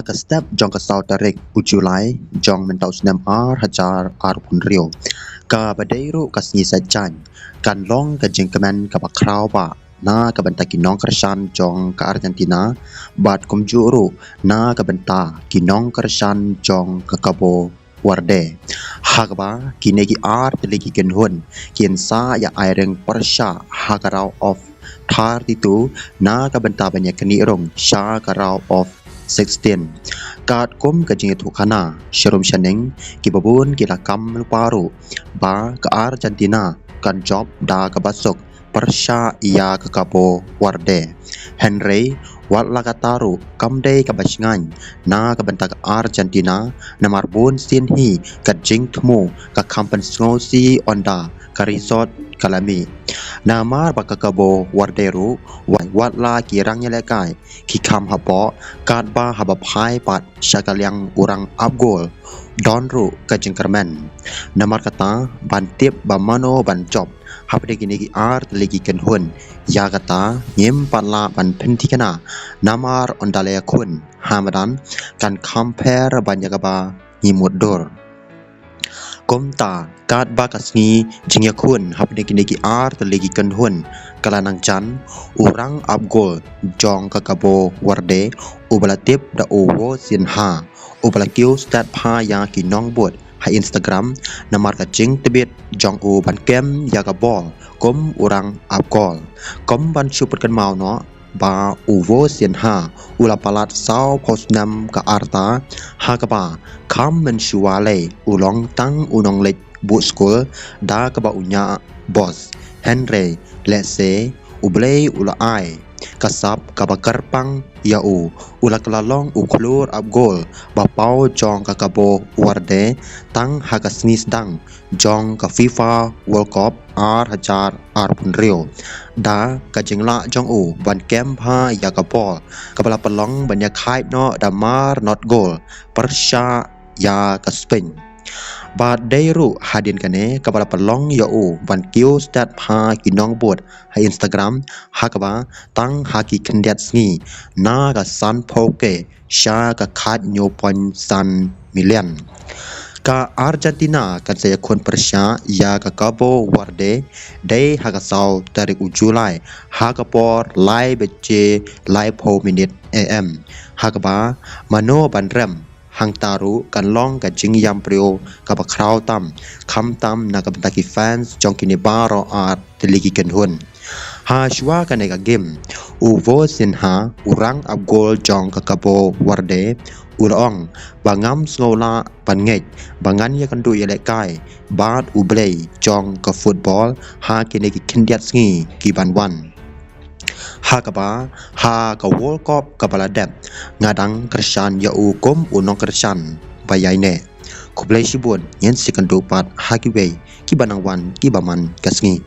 ke step jong ke sau tarik ujulai jong mentau senam hajar pun rio ka badairu kasni sajan kan long ke jengkemen ka bakrau ba na ka benta kinong kersan jong ke Argentina bat kumjuru na ka benta kinong kersan jong ke Cabo Verde hagba kinegi telegi genhun kien sa ya aireng persya hagarau of thar itu na ka benta banyak keni rong sya karau of 16 kat kum kajing itu kana syarum shaneng ki babun ki lakam luparu ba ke Argentina kan job da ke basuk persya ia ke Cabo Verde Henry wat lakataru kamdei ke basngan na ke bentak Argentina namar bun sin hi kajing temu ke kampen sngosi onda ke resort kalami namar ba ke Cabo Verde ru wat la kirangnya lekai ki kam hapo kat ba habapai pat syakaliang urang abgol donru kajing kermen namar kata bantip ba mano ban job hapde gini ki legi kenhun ya kata nyem patla ban pentikana namar ondalaya kun hamadan kan compare banyagaba nyimudor komta kat bakasni jingya kun hapde gini ki legi kenhun kalanang chan urang abgol jong ka Cabo Verde ubalatip da uwo sinha ubalakiu stat pa ya ki nongbot hai Instagram namar ka jing tebit jong u ban kem ya ka bol kom urang abgol kom ban chuput kan mau no ba uwo sinha ulapalat sau posnam ka arta hakaba kam mensuale ulong tang unong lek bu school da ka ba unya boss Henry let's say ublei ulai kasap kabakarpang yau ulak lalong uklur abgol bapau jong ka Cabo Verde tang hakasni sedang jong ka FIFA World Cup hajar pun rio da kajingla jong u ban kem ha ya ka bol kabala pelong banyak hype no damar not goal persya ya ka Spain ba dairu hadin kane kabala pelong ya u ban kiu stat ha kinong bot ha Instagram hakaba tang haki kendiat sngi na ka san poke sya ka khat nyo pon san million ka Argentina kan saya kun persya ya ka Cabo Verde dai hagasau tarik ujulai hagapor lai bece lai po minute am hagaba mano banrem hang taru kan long ka jing yam prio ka bakrau tam kham tam na ka bentaki fans jong kini baro telegi kenhun ha shwa kan ka game uvo sinha urang abgol jong ka Cabo Verde ulong bangam sngola bangej bangan ya kan du ya lekai bat ublei jong ka football ha kini ki kendiat sngi ki banwan hakaba ha ka World Cup ka baladep ngadang kersan ya ukum unong kersan bayai ne kublai sibun yen sikandu pat hakiwei ki banangwan ki baman kasngi